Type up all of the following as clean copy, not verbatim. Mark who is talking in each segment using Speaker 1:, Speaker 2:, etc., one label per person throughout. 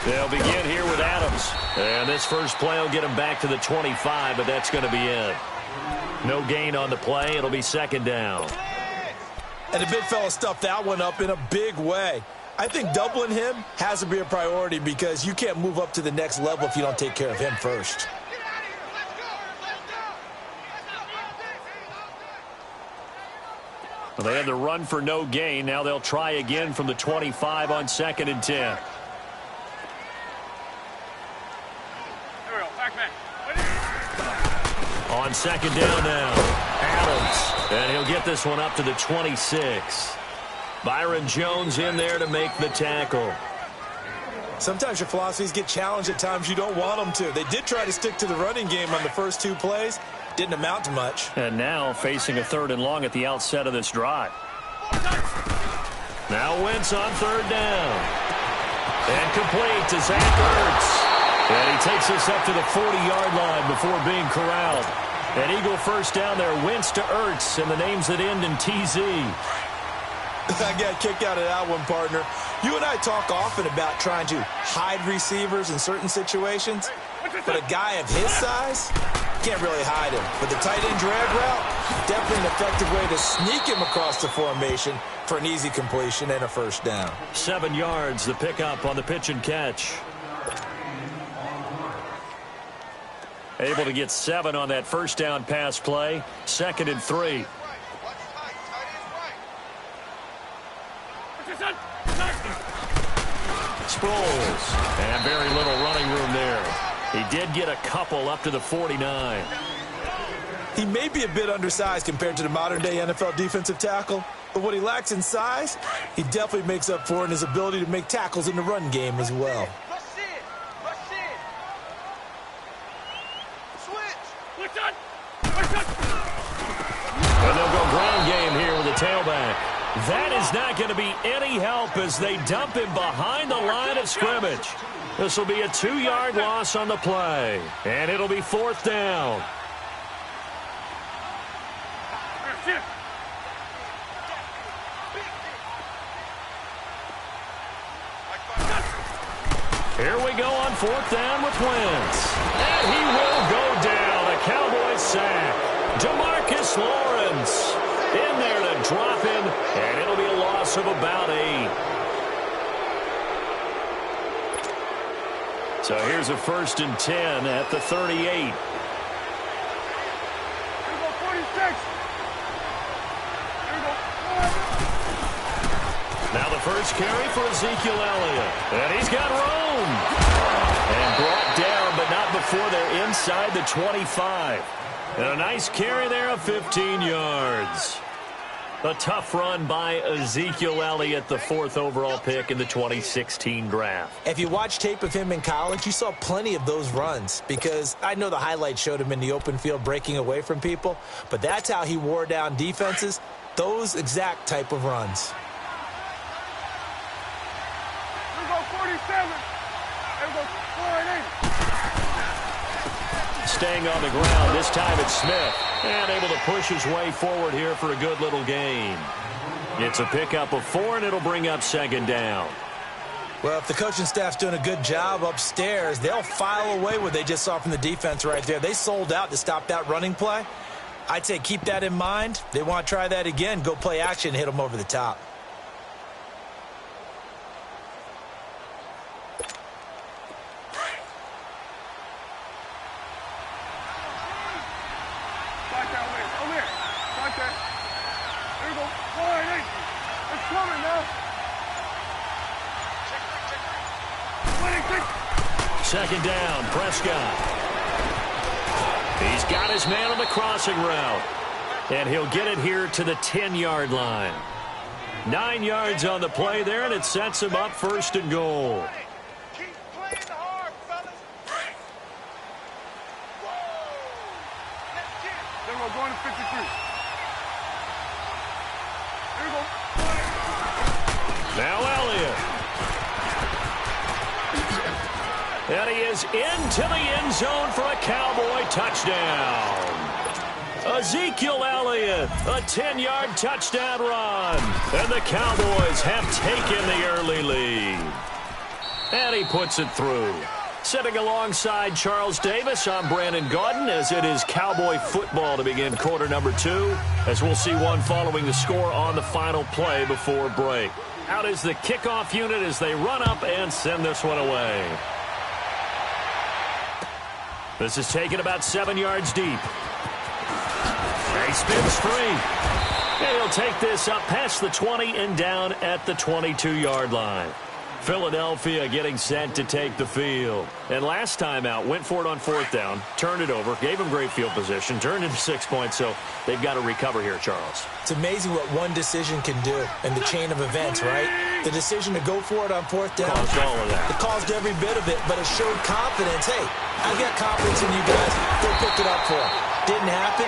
Speaker 1: They'll begin here with Adams. And this first play will get him back to the 25, but that's going to be it. No gain on the play. It'll be second down.
Speaker 2: And the big fella stuffed that one up in a big way. I think doubling him has to be a priority because you can't move up to the next level if you don't take care of him first.
Speaker 1: Well, they had the run for no gain. Now they'll try again from the 25 on 2nd and 10. On 2nd down now, Adams, and he'll get this one up to the 26. Byron Jones in there to make the tackle.
Speaker 2: Sometimes your philosophies get challenged at times you don't want them to. They did try to stick to the running game on the first 2 plays. Didn't amount to much.
Speaker 1: And now facing a 3rd and long at the outset of this drive. Now Wentz on 3rd down. And complete to Zach Ertz. And he takes us up to the 40-yard line before being corralled. An Eagle first down there, Wentz to Ertz, and the names that end in TZ.
Speaker 2: I got a kick out of that one, partner. You and I talk often about trying to hide receivers in certain situations, but a guy of his size can't really hide him. But the tight end drag route, definitely an effective way to sneak him across the formation for an easy completion and a first down.
Speaker 1: 7 yards, the pickup on the pitch and catch. Able to get 7 on that first down pass play. 2nd and 3. Sproles. And very little running room there. He did get a couple up to the 49.
Speaker 2: He may be a bit undersized compared to the modern-day NFL defensive tackle, but what he lacks in size, he definitely makes up for in his ability to make tackles in the run game as well.
Speaker 1: And they'll go ground game here with the tailback. That is not going to be any help as they dump him behind the line of scrimmage. This will be a 2-yard loss on the play. And it'll be 4th down. Here we go on 4th down with Wentz. And he will go down. A Cowboys sack. Demarcus Lawrence in there to drop him, and it'll be a loss of about 8. So here's a 1st and 10 at the 38. Now the first carry for Ezekiel Elliott. And he's got room. And brought down, but not before they're inside the 25. And a nice carry there of 15 yards. A tough run by Ezekiel Elliott, the 4th overall pick in the 2016 draft.
Speaker 2: If you watch tape of him in college, you saw plenty of those runs because I know the highlights showed him in the open field breaking away from people, but that's how he wore down defenses, those exact type of runs.
Speaker 3: Here we go, 47. Here we go, 480.
Speaker 1: Staying on the ground, this time it's Smith. And able to push his way forward here for a good little gain. It's a pickup of 4, and it'll bring up 2nd down.
Speaker 2: Well, if the coaching staff's doing a good job upstairs, they'll file away what they just saw from the defense right there. They sold out to stop that running play. I'd say keep that in mind. They want to try that again, go play action, hit them over the top.
Speaker 1: Second down, Prescott. He's got his man on the crossing route. And he'll get it here to the 10-yard line. 9 yards on the play there, and it sets him up 1st and goal.
Speaker 3: we go. Going to 53. Here we go.
Speaker 1: Now Elliott. And he is into the end zone for a Cowboy touchdown. Ezekiel Elliott, a 10-yard touchdown run. And the Cowboys have taken the early lead. And he puts it through. Sitting alongside Charles Davis, I'm Brandon Gaudin as it is Cowboy football to begin quarter number 2, as we'll see one following the score on the final play before break. Out is the kickoff unit as they run up and send this one away. This is taken about 7 yards deep. He spins free. He'll take this up past the 20 and down at the 22-yard line. Philadelphia getting set to take the field. And last time out, went for it on 4th down, turned it over, gave him great field position, turned into 6 points, so they've got to recover here, Charles.
Speaker 2: It's amazing what one decision can do in the chain of events, right? The decision to go for it on 4th down.
Speaker 1: Caused all of that.
Speaker 2: It caused every bit of it, but it showed confidence. Hey, I got confidence in you guys. Go pick it up for him. Didn't happen.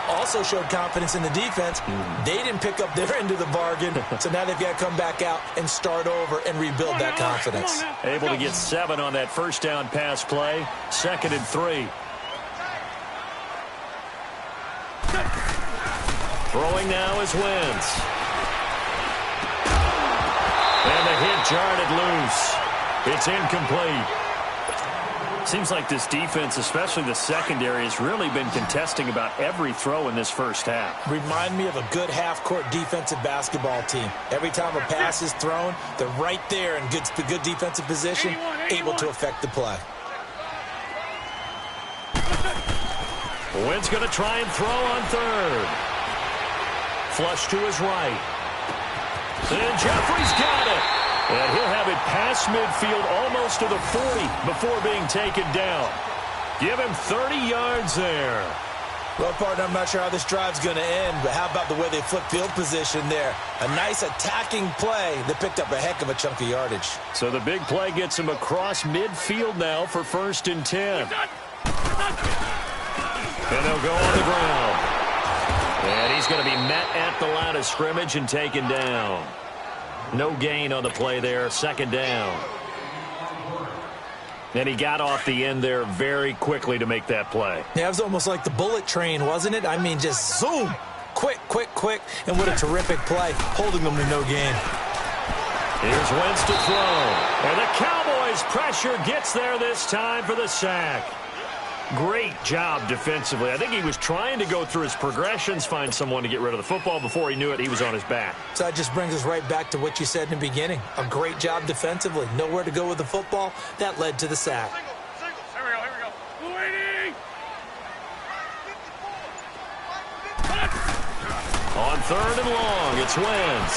Speaker 2: Also showed confidence in the defense. They didn't pick up their end of the bargain, so now they've got to come back out and start over and rebuild that confidence.
Speaker 1: Able to get 7 on that first down pass play. 2nd and 3. Throwing now is Wentz. And the hit jarred it loose. It's incomplete. Seems like this defense, especially the secondary, has really been contesting about every throw in this first half.
Speaker 2: Remind me of a good half-court defensive basketball team. Every time a pass is thrown, they're right there in good defensive position, able to affect the play.
Speaker 1: Wentz going to try and throw on 3rd. Flush to his right. And Jeffrey's got it. And he'll have it past midfield almost to the 40 before being taken down. Give him 30 yards there.
Speaker 2: Well, partner, I'm not sure how this drive's going to end, but how about the way they flip field position there? A nice attacking play that picked up a heck of a chunk of yardage.
Speaker 1: So the big play gets him across midfield now for 1st and 10. And they'll go on the ground. And he's going to be met at the line of scrimmage and taken down. No gain on the play there, 2nd down. And he got off the end there very quickly to make that play.
Speaker 2: Yeah, it was almost like the bullet train, wasn't it? I mean, just zoom. Quick, quick, quick. And what a terrific play, holding them to no gain.
Speaker 1: Here's Wentz to throw. And the Cowboys' pressure gets there this time for the sack. Great job defensively. I think he was trying to go through his progressions, find someone to get rid of the football. Before he knew it, he was on his back.
Speaker 2: So that just brings us right back to what you said in the beginning. A great job defensively. Nowhere to go with the football. That led to the sack.
Speaker 3: Here we go. Waiting.
Speaker 1: On 3rd and long, it's Wentz.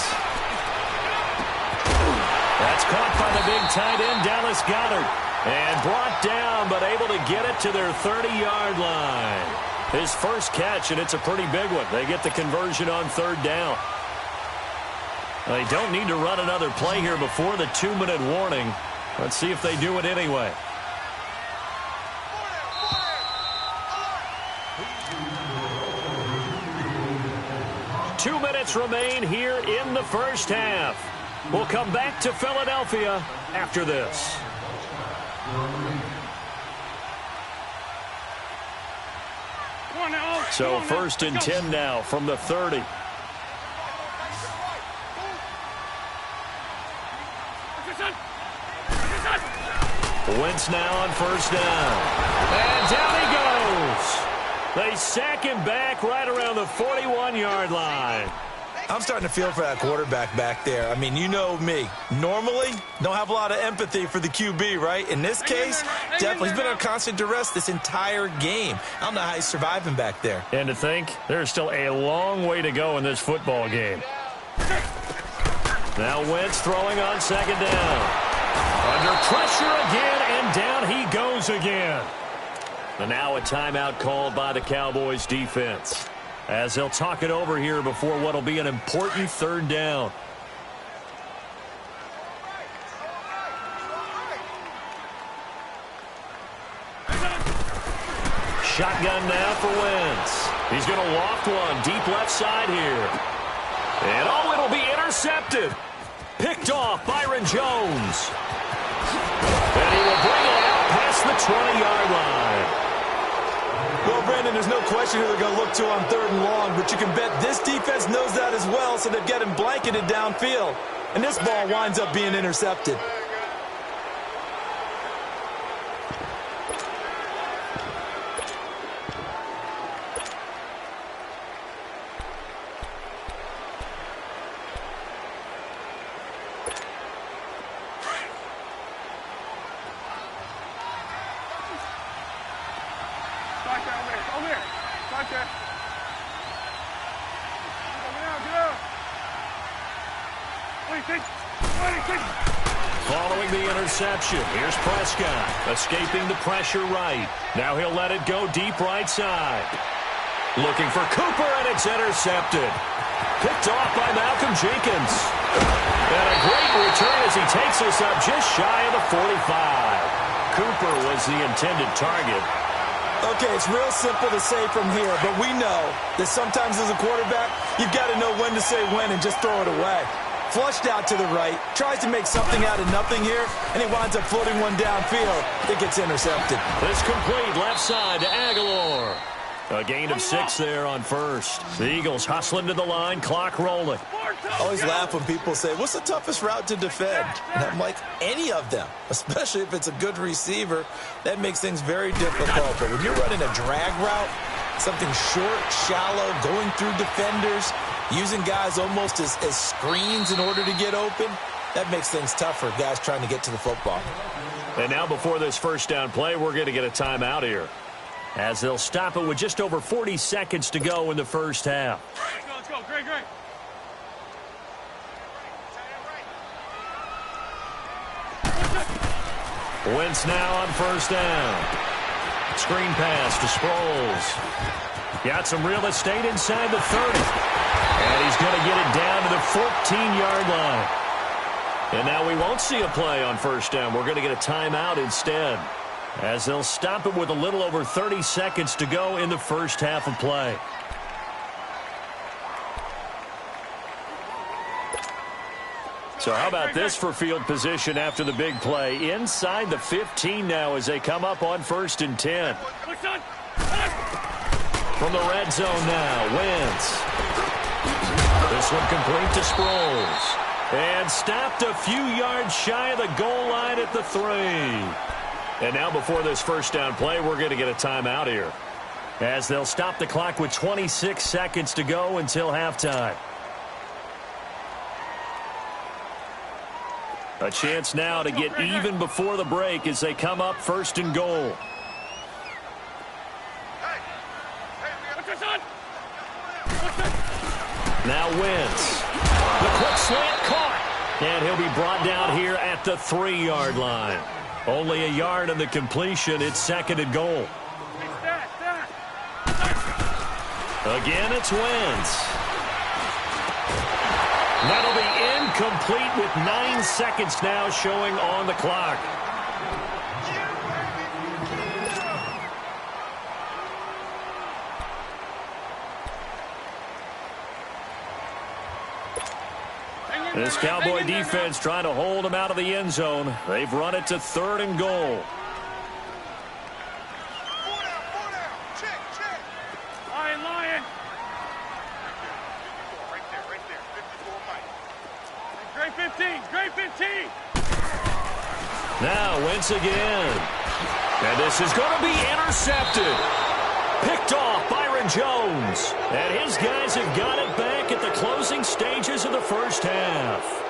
Speaker 1: That's caught by the big tight end, Dallas Goedert. And brought down, but able to get it to their 30-yard line. His first catch, and it's a pretty big one. They get the conversion on 3rd down. They don't need to run another play here before the 2-minute warning. Let's see if they do it anyway. Two minutes remain here in the first half. We'll come back to Philadelphia after this. So 1st and 10 now from the 30. Wentz now on 1st down. And down he goes. They sack him back right around the 41-yard line.
Speaker 2: I'm starting to feel for that quarterback back there. I mean, you know me. Normally, don't have a lot of empathy for the QB, right? In this case, definitely. He's been under constant duress this entire game. I don't know how he's surviving back there.
Speaker 1: And to think, there's still a long way to go in this football game. Now Wentz throwing on 2nd down. Under pressure again, and down he goes again. And now a timeout called by the Cowboys defense, as they'll talk it over here before what will be an important 3rd down. Shotgun now for Wentz. He's going to loft one deep left side here. And, oh, it'll be intercepted. Picked off Byron Jones. And he will bring it out past the 20-yard line.
Speaker 2: Well, Brandon, there's no question who they're going to look to on 3rd and long, but you can bet this defense knows that as well, so they've got him blanketed downfield. And this ball winds up being intercepted.
Speaker 1: Following the interception, here's Prescott, escaping the pressure right. Now he'll let it go deep right side. Looking for Cooper, and it's intercepted. Picked off by Malcolm Jenkins. And a great return as he takes us up just shy of the 45. Cooper was the intended target.
Speaker 2: Okay, it's real simple to say from here, but we know that sometimes as a quarterback, you've got to know when to say when and just throw it away. Flushed out to the right, tries to make something out of nothing here, and he winds up floating one downfield that gets intercepted.
Speaker 1: It's complete left side to Aguilar. A gain of 6 there on first. The Eagles hustling to the line, clock rolling.
Speaker 2: I always laugh when people say, what's the toughest route to defend? And I'm like, any of them, especially if it's a good receiver. That makes things very difficult. But when you're running a drag route, something short, shallow, going through defenders, using guys almost as screens in order to get open, that makes things tough for guys trying to get to the football.
Speaker 1: And now before this first down play, we're going to get a timeout here, as they'll stop it with just over 40 seconds to go in the first half.
Speaker 3: Let's go. Great.
Speaker 1: Wentz now on first down. Screen pass to Sproles. Got some real estate inside the 30. And he's going to get it down to the 14-yard line. And now we won't see a play on first down. We're going to get a timeout instead, as they'll stop it with a little over 30 seconds to go in the first half of play. So how about this for field position after the big play? Inside the 15 now as they come up on 1st and 10. From the red zone now, Wentz. This one complete to Sproles. And stopped a few yards shy of the goal line at the 3. And now before this first down play, we're going to get a timeout here, as they'll stop the clock with 26 seconds to go until halftime. A chance now to get even before the break as they come up 1st and goal. Now Wentz. The quick slant caught. And he'll be brought down here at the 3-yard line. Only a yard on the completion. It's 2nd and goal. Again, it's Wentz. That'll be incomplete with 9 seconds now showing on the clock. This Cowboy defense trying to hold him out of the end zone. They've run it to 3rd and goal.
Speaker 3: Lion. Great 15.
Speaker 1: Now Wentz again. And this is going to be intercepted. Picked off Byron Jones. And his guys have got it back at the closing stages of the first half.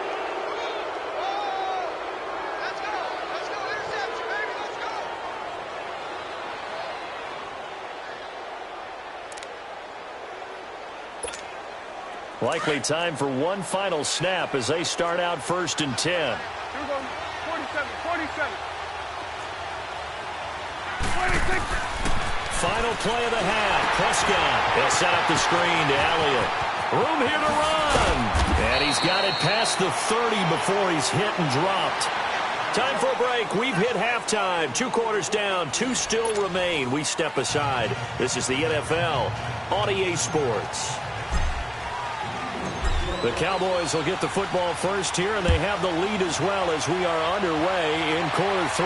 Speaker 1: Likely time for one final snap as they start out 1st and 10.
Speaker 3: Here we go. 47. 26.
Speaker 1: Final play of the half. Prescott. He'll set up the screen to Elliott. Room here to run. And he's got it past the 30 before he's hit and dropped. Time for a break. We've hit halftime. 2 quarters down. 2 still remain. We step aside. This is the NFL on EA Sports. The Cowboys will get the football first here, and they have the lead as well as we are underway in quarter 3.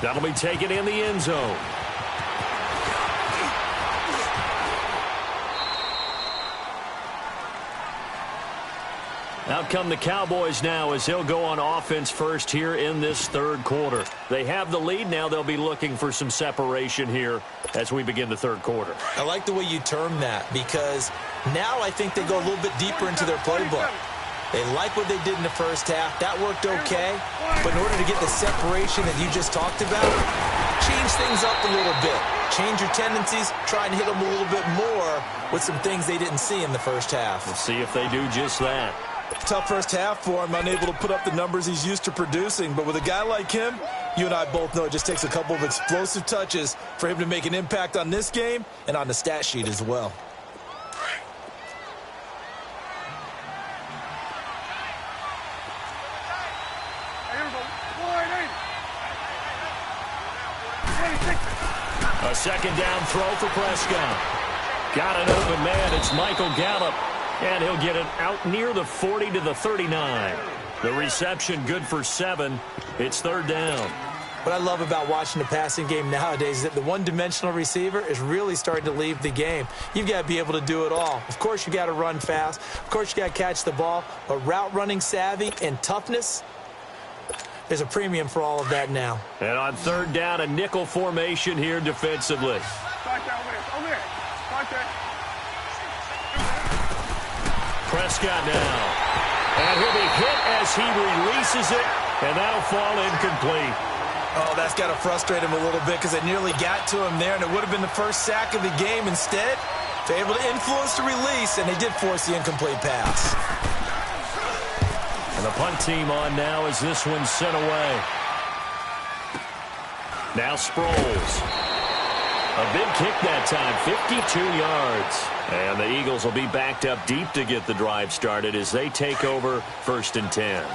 Speaker 1: That'll be taken in the end zone. Out come the Cowboys now as they'll go on offense first here in this third quarter. They have the lead. Now they'll be looking for some separation here as we begin the third quarter.
Speaker 2: I like the way you term that because now I think they go a little bit deeper into their playbook. They like what they did in the first half. That worked okay. But in order to get the separation that you just talked about, change things up a little bit. Change your tendencies. Try and hit them a little bit more with some things they didn't see in the first half.
Speaker 1: We'll see if they do just that.
Speaker 2: Tough first half for him, unable to put up the numbers he's used to producing. But with a guy like him, you and I both know it just takes a couple of explosive touches for him to make an impact on this game and on the stat sheet as well.
Speaker 1: A second down throw for Prescott. Got an open man. It's Michael Gallup. And he'll get it out near the 40 to the 39. The reception good for 7. It's third down.
Speaker 2: What I love about watching the passing game nowadays is that the one-dimensional receiver is really starting to leave the game. You've got to be able to do it all. Of course, you got to run fast. Of course, you got to catch the ball. But route running savvy and toughness, there's a premium for all of that now.
Speaker 1: And on third down, a nickel formation here defensively. Prescott now. And he'll be hit as he releases it, and that'll fall incomplete.
Speaker 2: Oh, that's got to frustrate him a little bit because it nearly got to him there, and it would have been the first sack of the game. Instead, they're able to influence the release, and they did force the incomplete pass.
Speaker 1: And the punt team on now as this one's sent away. Now Sproles. A big kick that time, 52 yards. And the Eagles will be backed up deep to get the drive started as they take over 1st and 10.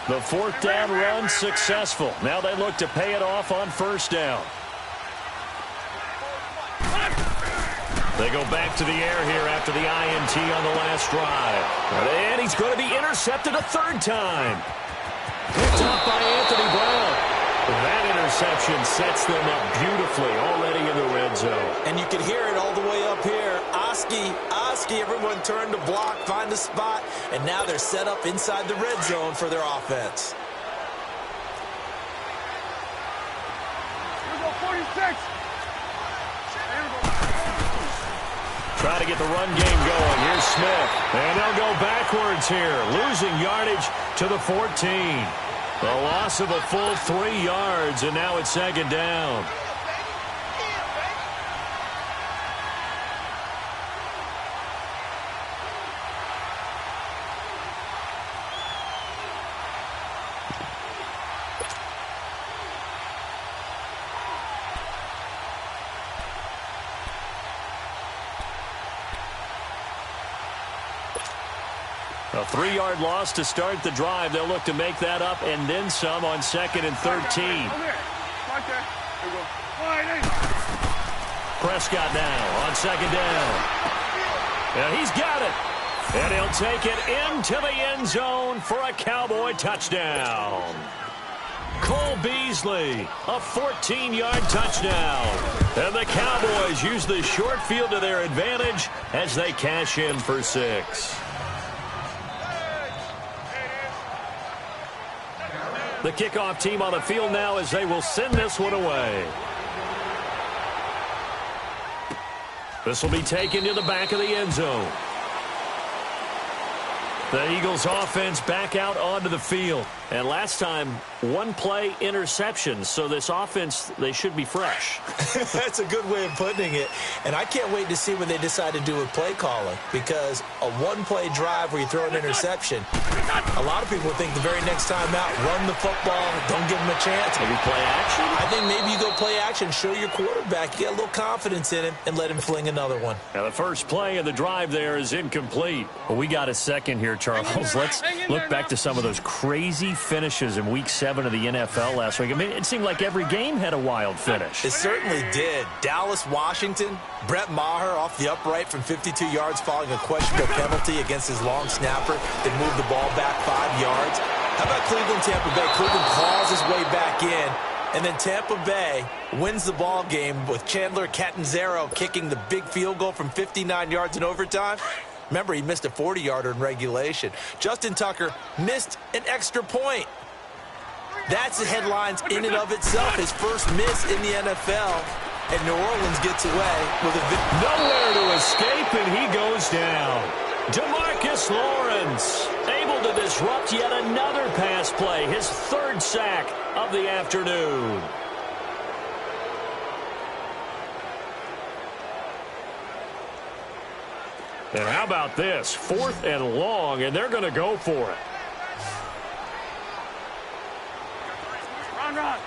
Speaker 1: The 4th down run successful. Now they look to pay it off on 1st down. They go back to the air here after the INT on the last drive. And he's going to be intercepted a 3rd time. Picked up by Anthony Brown. That interception sets them up beautifully already in the red zone.
Speaker 2: And you can hear it all the way up here. Oski, everyone turned to block, find a spot, and now they're set up inside the red zone for their offense.
Speaker 3: Here we go, 46.
Speaker 1: Try to get the run game going. Here's Smith. And they'll go backwards here, losing yardage to the 14. The loss of a full 3 yards, and now it's 2nd down. A 3-yard loss to start the drive. They'll look to make that up and then some on 2nd and 13. Prescott now on 2nd down. And he's got it. And he'll take it into the end zone for a Cowboy touchdown. Cole Beasley, a 14-yard touchdown. And the Cowboys use the short field to their advantage as they cash in for 6. The kickoff team on the field now as they will send this one away. This will be taken to the back of the end zone. The Eagles offense back out onto the field. And last time, 1-play interception. So this offense, they should be fresh.
Speaker 2: That's a good way of putting it. And I can't wait to see what they decide to do with play calling. Because a 1-play drive where you throw an interception, a lot of people think the very next time out, run the football, don't give them a chance.
Speaker 1: Maybe play action?
Speaker 2: I think maybe you go play action, show your quarterback, get a little confidence in him, and let him fling another one.
Speaker 1: Now the first play of the drive there is incomplete. Well, we got a second here, Charles. Let's look back to some of those crazy finishes in Week 7 of the NFL last week. I mean, it seemed like every game had a wild finish.
Speaker 2: It certainly did. Dallas, Washington, Brett Maher off the upright from 52 yards following a questionable penalty against his long snapper that moved the ball back 5 yards. How about Cleveland, Tampa Bay? Cleveland claws his way back in, and then Tampa Bay wins the ball game with Chandler Catanzaro kicking the big field goal from 59 yards in overtime. Remember, he missed a 40-yarder in regulation. Justin Tucker missed an extra point. That's the headlines in and of itself. His first miss in the NFL, and New Orleans gets away with a victory.
Speaker 1: Nowhere to escape, and he goes down. DeMarcus Lawrence able to disrupt yet another pass play, his 3rd sack of the afternoon. And how about this? 4th and long, and they're going to go for it.
Speaker 3: Run.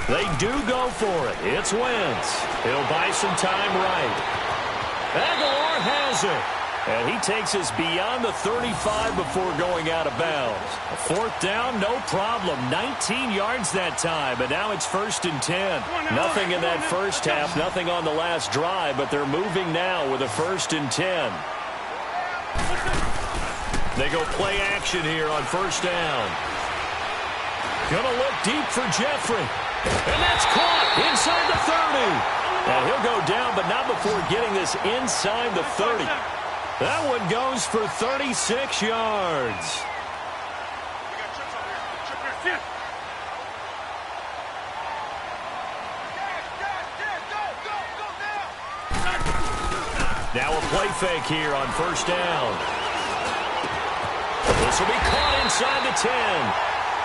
Speaker 1: They do go for it. It's Wentz. He'll buy some time right. Aguilar has it. And he takes us beyond the 35 before going out of bounds. A 4th down, no problem. 19 yards that time, and now it's 1st and 10. Nothing in that first half, nothing on the last drive, but they're moving now with a 1st and 10. They go play action here on 1st down. Gonna look deep for Jeffrey. And that's caught inside the 30. And he'll go down, but not before getting this inside the 30. That one goes for 36 yards. Now a play fake here on 1st down. This will be caught inside the 10.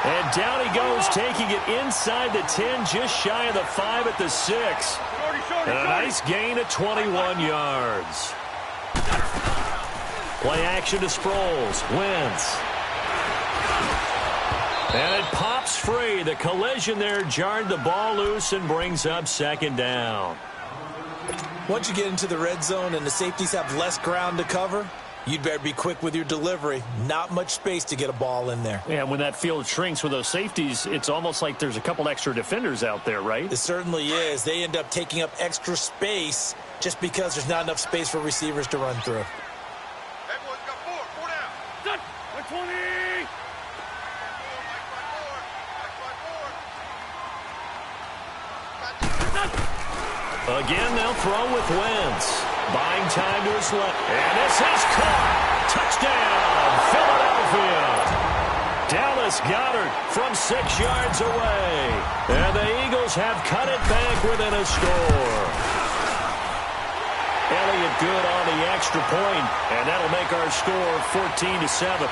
Speaker 1: And down he goes, taking it inside the 10, just shy of the 5 at the 6. And a nice gain of 21 yards. Play action to Sproles. Wentz. And it pops free. The collision there jarred the ball loose and brings up 2nd down.
Speaker 2: Once you get into the red zone and the safeties have less ground to cover, you'd better be quick with your delivery. Not much space to get a ball in there.
Speaker 1: Yeah, when that field shrinks with those safeties, it's almost like there's a couple extra defenders out there, right?
Speaker 2: It certainly is. They end up taking up extra space just because there's not enough space for receivers to run through.
Speaker 3: Everyone's got 4 down. 120.
Speaker 1: Again, they'll throw with Wentz. Buying time to his left. And this is caught. Touchdown, Philadelphia. Dallas Goedert from 6 yards away. And the Eagles have cut it back within a score. Elliott good on the extra point, and that'll make our score 14-7.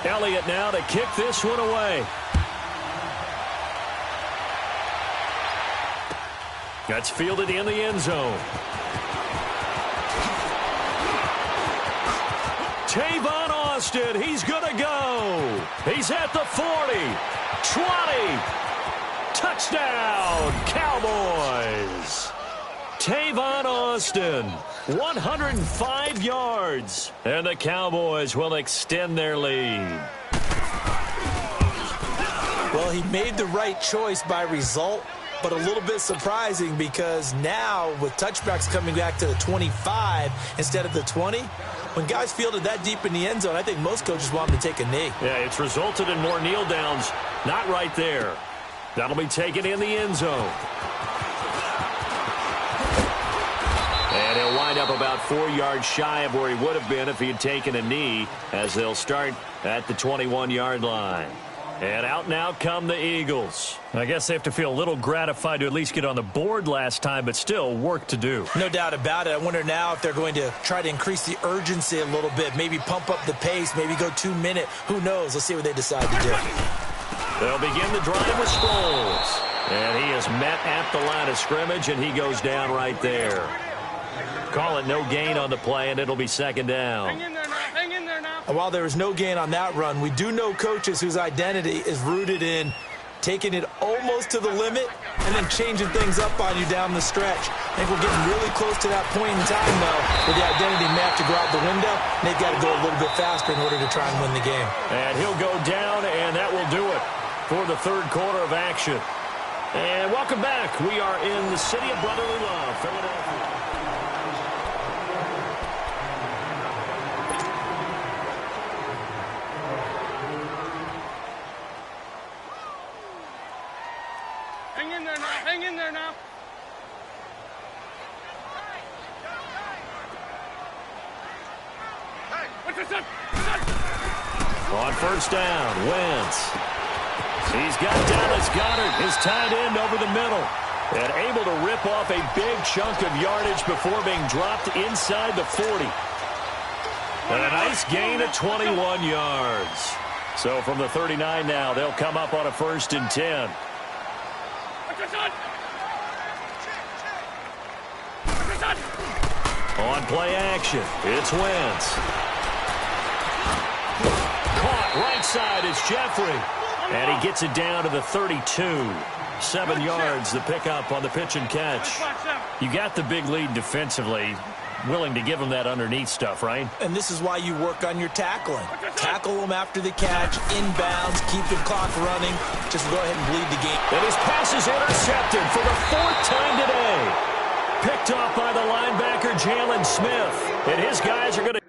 Speaker 1: Elliott now to kick this one away. That's fielded in the end zone. Tavon Austin, he's going to go. He's at the 40, 20. Touchdown, Cowboys. Tavon Austin, 105 yards. And the Cowboys will extend their lead.
Speaker 2: Well, he made the right choice by result, but a little bit surprising because now with touchbacks coming back to the 25 instead of the 20, when guys fielded that deep in the end zone, I think most coaches want them to take a knee.
Speaker 1: Yeah, it's resulted in more kneel downs. Not right there. That'll be taken in the end zone. And he'll wind up about 4 yards shy of where he would have been if he had taken a knee, as they'll start at the 21-yard line. And out now come the Eagles. I guess they have to feel a little gratified to at least get on the board last time, but still work to do.
Speaker 2: No doubt about it. I wonder now if they're going to try to increase the urgency a little bit, maybe pump up the pace, maybe go 2 minute. Who knows? Let's see what they decide to do.
Speaker 1: They'll begin the drive with Sproles. And he is met at the line of scrimmage, and he goes down right there. Call it no gain on the play, and it'll be second down.
Speaker 3: Hang in there now. Hang in there now.
Speaker 2: And while there was no gain on that run, we do know coaches whose identity is rooted in taking it almost to the limit and then changing things up on you down the stretch. I think we're getting really close to that point in time, though, where the identity may have to go out the window, and they've got to go a little bit faster in order to try and win the game.
Speaker 1: And he'll go down, and that will do it for the third quarter of action. And welcome back. We are in the city of brotherly love, Philadelphia.
Speaker 3: Hang in there now. Hang in there now. Hey, what's this up?
Speaker 1: On first down, Wentz. He's got Dallas Goedert, his tight end, over the middle. And able to rip off a big chunk of yardage before being dropped inside the 40. And a nice gain of 21 yards. So from the 39 now, they'll come up on a 1st and 10. On play action, it's Wentz. Caught right side is Jeffrey. And he gets it down to the 32. 7 yards, the pickup on the pitch and catch. You got the big lead defensively. Willing to give them that underneath stuff, right?
Speaker 2: And this is why you work on your tackling. Tackle them after the catch, inbounds, keep the clock running. Just go ahead and bleed the game.
Speaker 1: And his pass is intercepted for the 4th time today. Picked off by the linebacker, Jalen Smith. And his guys are going to